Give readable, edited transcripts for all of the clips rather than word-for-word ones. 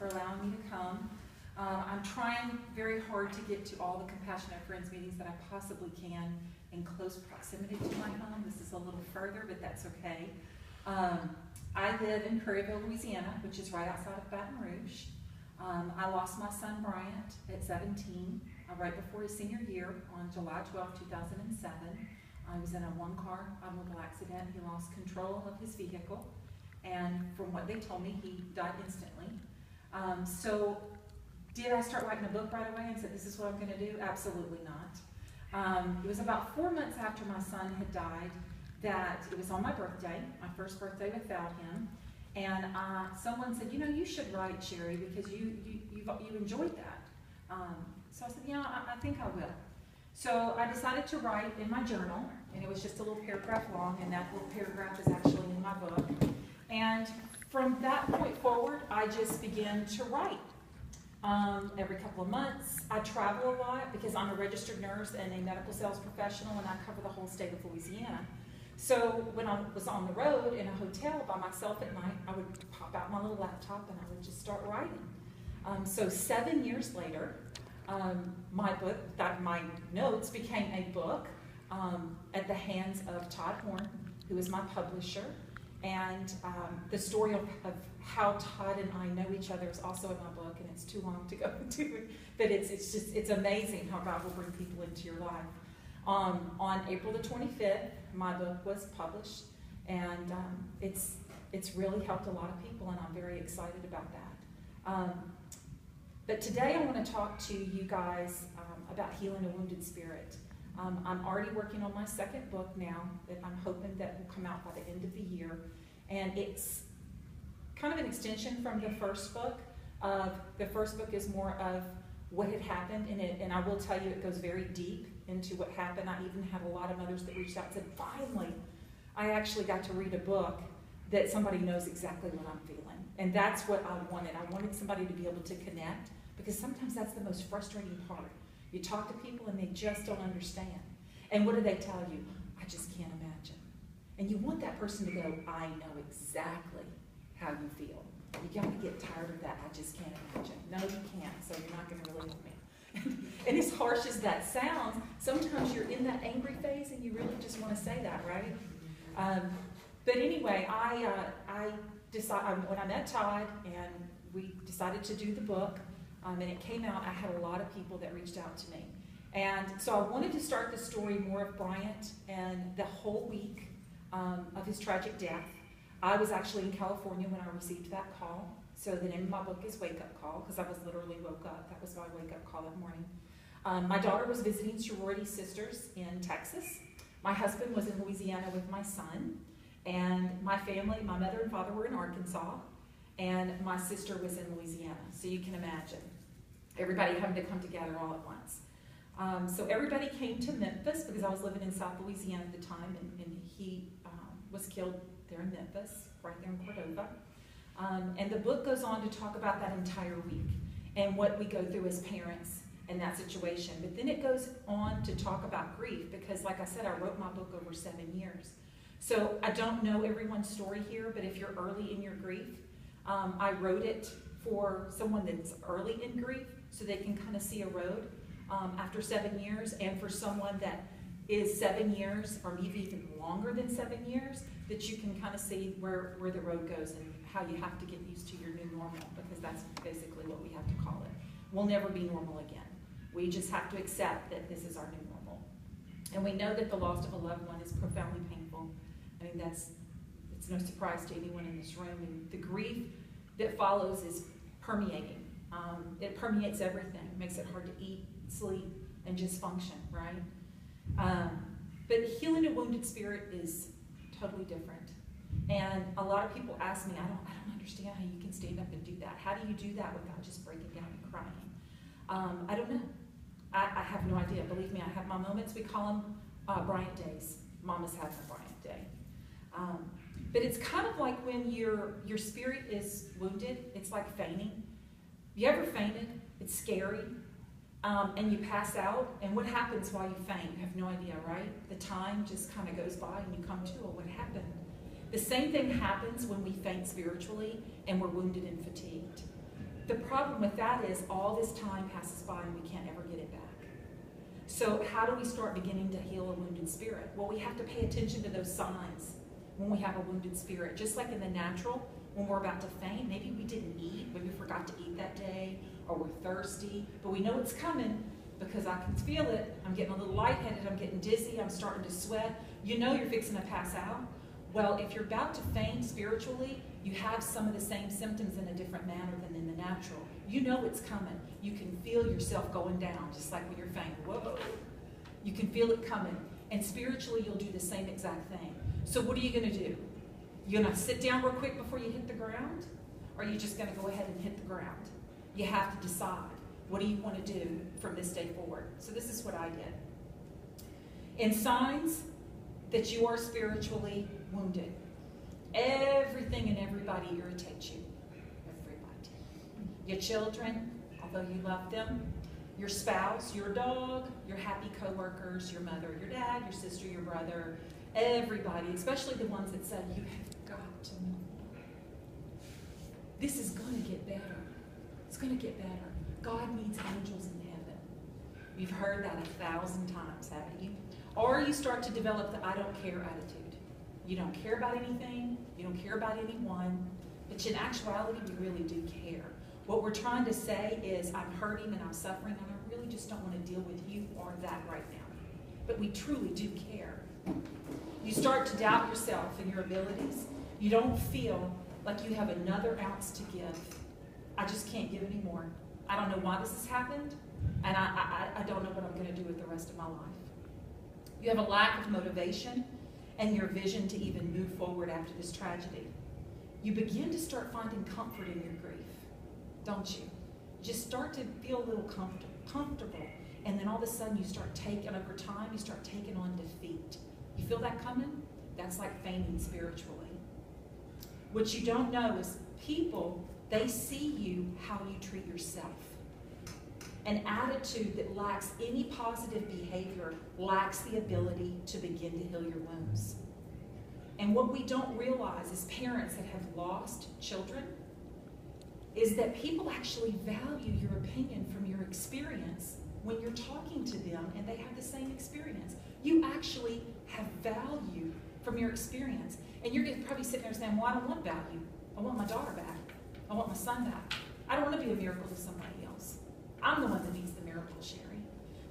for allowing me to come. I'm trying very hard to get to all the Compassionate Friends meetings that I possibly can in close proximity to my home. This is a little further, but that's okay. I live in Prairieville, Louisiana, which is right outside of Baton Rouge. I lost my son Bryant at 17, right before his senior year on July 12, 2007. I was in a one-car automobile accident. He lost control of his vehicle, and from what they told me, he died instantly. So did I start writing a book right away and said, this is what I'm going to do? Absolutely not. It was about 4 months after my son had died that it was on my birthday, my first birthday without him, and someone said, you know, you should write, Cherie, because you enjoyed that. So I said, yeah, I think I will. So I decided to write in my journal, and it was just a little paragraph long, and that little paragraph is actually in my book. And from that point forward, I just began to write. Every couple of months, I travel a lot because I'm a registered nurse and a medical sales professional, and I cover the whole state of Louisiana. So when I was on the road in a hotel by myself at night, I would pop out my little laptop and I would just start writing. So 7 years later, my notes became a book at the hands of Todd Horn, who is my publisher. And the story of how Todd and I know each other is also in my book, and it's too long to go into it. But it's amazing how God will bring people into your life. On April the 25th, my book was published, and it's really helped a lot of people, and I'm very excited about that. But today I want to talk to you guys about healing a wounded spirit. I'm already working on my second book now that I'm hoping that will come out by the end of the year, and it's kind of an extension from the first book. The first book is more of what had happened in it, and I will tell you it goes very deep into what happened. I even had a lot of mothers that reached out and said, finally, I actually got to read a book that somebody knows exactly what I'm feeling. And that's what I wanted. I wanted somebody to be able to connect, because sometimes that's the most frustrating part. You talk to people and they just don't understand. And what do they tell you? I just can't imagine. And you want that person to go, I know exactly how you feel. You got to get tired of that, I just can't imagine. No, you can't, so you're not going to relate with me. And as harsh as that sounds, sometimes you're in that angry phase and you really just want to say that, right? But anyway, I decided, when I met Todd and we decided to do the book, and it came out, I had a lot of people that reached out to me. And so I wanted to start the story more of Bryant and the whole week of his tragic death. I was actually in California when I received that call. So the name of my book is Wake Up Call, because I was literally woke up. That was my wake up call that morning. My daughter was visiting sorority sisters in Texas. My husband was in Louisiana with my son. And my family, my mother and father were in Arkansas. And my sister was in Louisiana. So you can imagine everybody having to come together all at once. So everybody came to Memphis, because I was living in South Louisiana at the time, and he was killed there in Memphis, right there in Cordova. And the book goes on to talk about that entire week and what we go through as parents in that situation. But then it goes on to talk about grief, because like I said, I wrote my book over 7 years. So I don't know everyone's story here, but if you're early in your grief, I wrote it for someone that's early in grief so they can kind of see a road after 7 years, and for someone that is 7 years or maybe even longer than 7 years, that you can kind of see where the road goes and how you have to get used to your new normal, because that's basically what we have to call it. We'll never be normal again. We just have to accept that this is our new normal. And we know that the loss of a loved one is profoundly painful. I mean, it's no surprise to anyone in this room. And the grief that follows is permeating. It permeates everything. It makes it hard to eat, sleep, and just function, right? But healing a wounded spirit is totally different. And a lot of people ask me, I don't understand how you can stand up and do that. How do you do that without just breaking down and crying? I don't know. I have no idea. Believe me, I have my moments. We call them Bryant days. Mama's having a Bryant day. But it's kind of like when your spirit is wounded, it's like fainting. You ever fainted? It's scary. And you pass out, and what happens while you faint? You have no idea, right? The time just kind of goes by and you come to, oh, what happened? The same thing happens when we faint spiritually and we're wounded and fatigued. The problem with that is all this time passes by and we can't ever get it back. So how do we start beginning to heal a wounded spirit? Well, we have to pay attention to those signs when we have a wounded spirit. Just like in the natural, when we're about to faint, maybe we didn't eat, maybe we forgot to eat that day, or we're thirsty, but we know it's coming because I can feel it. I'm getting a little lightheaded, I'm getting dizzy, I'm starting to sweat. You know you're fixing to pass out. Well, if you're about to faint spiritually, you have some of the same symptoms in a different manner than in the natural. You know it's coming. You can feel yourself going down, just like when you're fainting. Whoa. You can feel it coming. And spiritually, you'll do the same exact thing. So what are you going to do? You're going to sit down real quick before you hit the ground? Or are you just going to go ahead and hit the ground? You have to decide. What do you want to do from this day forward? So this is what I did. In signs that you are spiritually wounded, everything and everybody irritates you. Everybody. Your children, although you love them, your spouse, your dog, your happy coworkers, your mother, your dad, your sister, your brother, everybody, especially the ones that said, you have got to move. This is going to get better. It's going to get better. God needs angels in heaven. You've heard that 1,000 times, haven't you? Or you start to develop the I don't care attitude. You don't care about anything, you don't care about anyone, but in actuality, we really do care. What we're trying to say is, I'm hurting and I'm suffering, and I really just don't want to deal with you or that right now. But we truly do care. You start to doubt yourself and your abilities. You don't feel like you have another ounce to give. I just can't give anymore. I don't know why this has happened, and I don't know what I'm going to do with the rest of my life. You have a lack of motivation and your vision to even move forward after this tragedy. You begin to start finding comfort in your grief, don't you? You just start to feel a little comfortable, and then all of a sudden you start taking, over time, you start taking on defeat. You feel that coming? That's like fainting spiritually. What you don't know is people, they see you how you treat yourself. An attitude that lacks any positive behavior lacks the ability to begin to heal your wounds. And what we don't realize as parents that have lost children is that people actually value your opinion from your experience when you're talking to them and they have the same experience. You actually have value from your experience. And you're probably sitting there saying, well, I don't want value. I want my daughter back. I want my son back. I don't want to be a miracle to somebody else. I'm the one that needs the miracle, Cherie.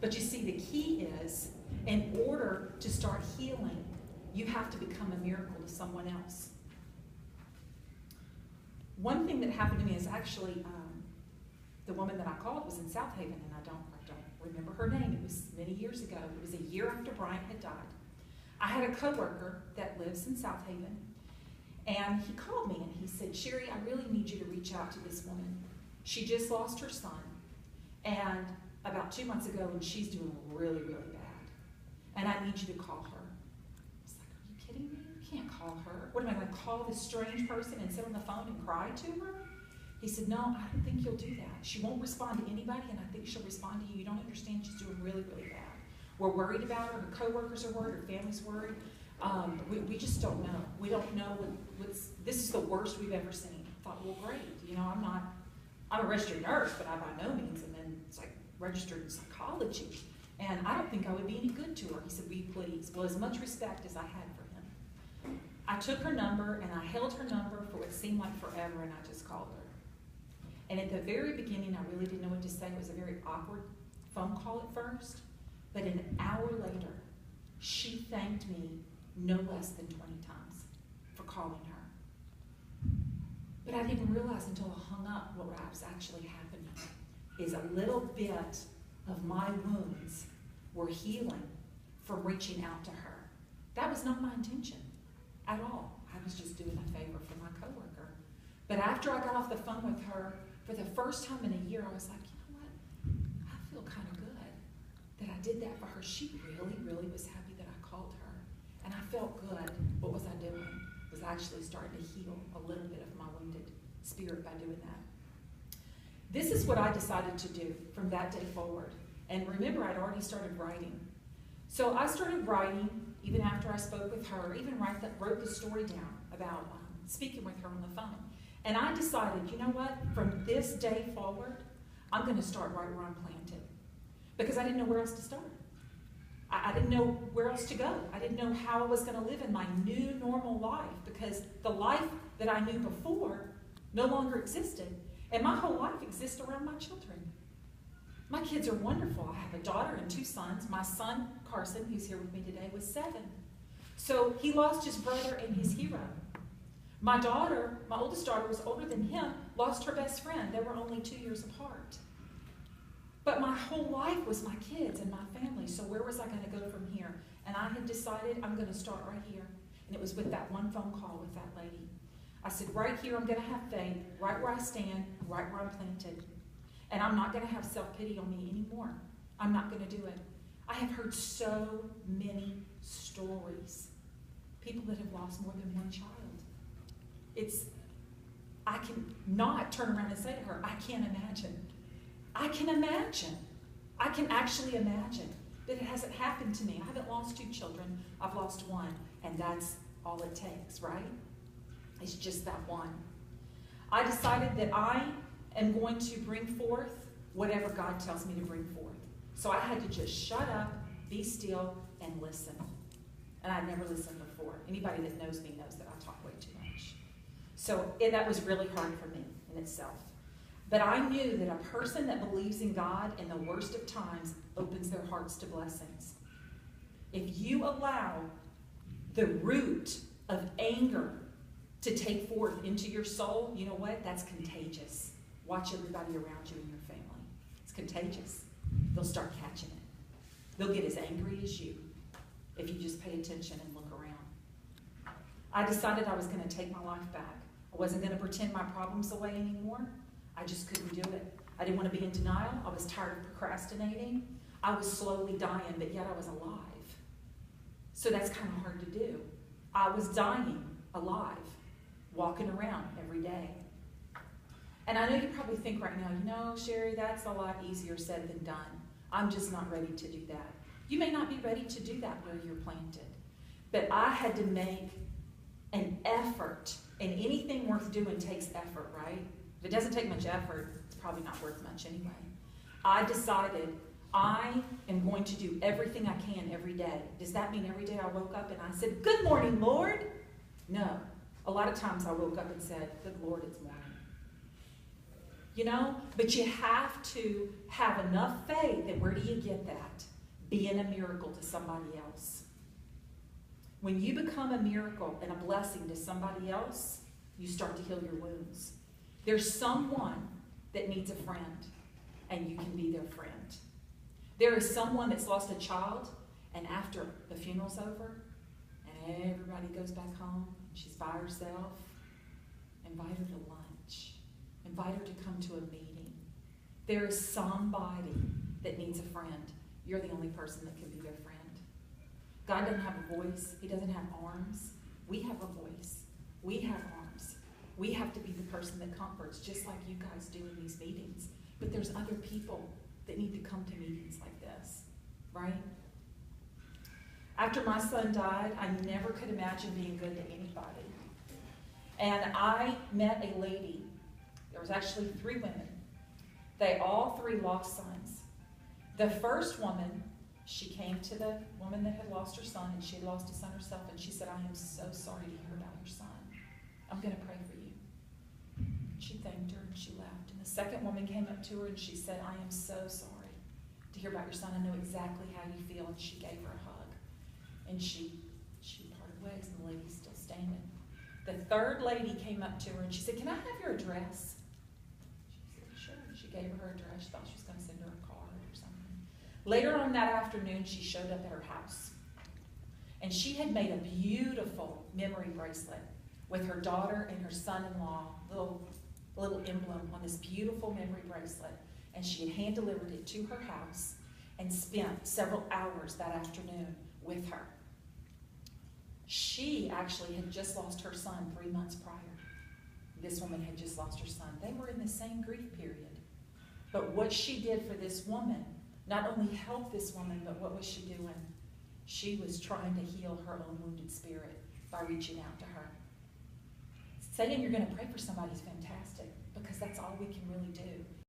But you see, the key is, in order to start healing, you have to become a miracle to someone else. One thing that happened to me is actually the woman that I called was in Southaven, and I don't remember her name. It was many years ago. It was a year after Bryant had died. I had a coworker that lives in Southaven, and he called me and he said, Cherie, I really need you to reach out to this woman. She just lost her son. And about 2 months ago, and she's doing really, really bad. And I need you to call her. I was like, are you kidding me? You can't call her. What am I going to call this strange person and sit on the phone and cry to her? He said, no, I don't think you'll do that. She won't respond to anybody, and I think she'll respond to you. You don't understand. She's doing really, really bad. We're worried about her. Her coworkers are worried. Her family's worried. We just don't know. We don't know this is the worst we've ever seen. I thought, well, great. You know, I'm a registered nurse, but I by no means, and then it's like registered in psychology, and I don't think I would be any good to her. He said, will you please? Well, as much respect as I had for him. I took her number, and I held her number for what seemed like forever, and I just called her. And at the very beginning, I really didn't know what to say. It was a very awkward phone call at first, but an hour later, she thanked me no less than 20 times for calling her. But I didn't realize until I hung up what was actually happening is a little bit of my wounds were healing from reaching out to her. That was not my intention at all. I was just doing a favor for my coworker. But after I got off the phone with her, for the first time in a year, I was like, you know what? I feel kind of good that I did that for her. She really, really was happy that I called her. And I felt good. What was I doing? I was actually starting to heal a little bit of my wounded spirit by doing that. This is what I decided to do from that day forward. And remember, I'd already started writing. So I started writing even after I spoke with her, even wrote the story down about speaking with her on the phone. And I decided, you know what? From this day forward, I'm going to start right where I'm planted. Because I didn't know where else to start. I didn't know where else to go. I didn't know how I was going to live in my new normal life, because the life that I knew before no longer existed. And my whole life exists around my children. My kids are wonderful. I have a daughter and 2 sons. My son, Carson, who's here with me today, was 7. So he lost his brother and his hero. My daughter, my oldest daughter, was older than him, lost her best friend. They were only 2 years apart. But my whole life was my kids and my family. So where was I going to go from here? And I had decided I'm going to start right here. And it was with that one phone call with that lady. I said, right here I'm going to have faith, right where I stand, right where I'm planted. And I'm not going to have self-pity on me anymore. I'm not going to do it. I have heard so many stories. People that have lost more than one child. I can not turn around and say to her, I can't imagine. I can imagine. I can actually imagine that it hasn't happened to me. I haven't lost 2 children. I've lost 1. And that's all it takes, right? It's just that one. I decided that I am going to bring forth whatever God tells me to bring forth. So I had to just shut up, be still, and listen. And I'd never listened before. Anybody that knows me knows that I talk way too much. So that was really hard for me in itself. But I knew that a person that believes in God in the worst of times opens their hearts to blessings. If you allow the root of anger to take forth into your soul, you know what? That's contagious. Watch everybody around you in your family. It's contagious. They'll start catching it. They'll get as angry as you if you just pay attention and look around. I decided I was going to take my life back. I wasn't going to pretend my problems away anymore. I just couldn't do it. I didn't want to be in denial. I was tired of procrastinating. I was slowly dying, but yet I was alive. So that's kind of hard to do. I was dying alive, walking around every day. And I know you probably think right now, you know, Cherie, that's a lot easier said than done. I'm just not ready to do that. You may not be ready to do that where you're planted. But I had to make an effort. And anything worth doing takes effort, right? If it doesn't take much effort, it's probably not worth much anyway. I decided I am going to do everything I can every day. Does that mean every day I woke up and I said, "Good morning, Lord"? No. A lot of times I woke up and said, "Good Lord, it's morning." You know? But you have to have enough faith. And where do you get that? Being a miracle to somebody else. When you become a miracle and a blessing to somebody else, you start to heal your wounds. There's someone that needs a friend, and you can be their friend. There is someone that's lost a child, and after the funeral's over, and everybody goes back home, and she's by herself, invite her to lunch. Invite her to come to a meeting. There is somebody that needs a friend. You're the only person that can be their friend. God doesn't have a voice. He doesn't have arms. We have a voice. We have arms. We have to be the person that comforts, just like you guys do in these meetings. But there's other people that need to come to meetings like this, right? After my son died, I never could imagine being good to anybody. And I met a lady. There was actually 3 women. They all 3 lost sons. The first woman, she came to the woman that had lost her son, and she had lost a son herself, and she said, "I am so sorry to hear about your son. I'm going to pray for you." She thanked her and she left. And the second woman came up to her and she said, "I am so sorry to hear about your son. I know exactly how you feel." And she gave her a hug. And she parted ways, and the lady's still standing. The third lady came up to her and she said, "Can I have your address?" She said, "Sure." She gave her her address. She thought she was going to send her a card or something. Later on that afternoon, she showed up at her house. And she had made a beautiful memory bracelet with her daughter and her son-in-law, little emblem on this beautiful memory bracelet. And she had hand-delivered it to her house and spent several hours that afternoon with her. She actually had just lost her son 3 months prior. This woman had just lost her son. They were in the same grief period. But what she did for this woman not only helped this woman, but what was she doing? She was trying to heal her own wounded spirit by reaching out to her. saying you're going to pray for somebody is fantastic, because that's all we can really do.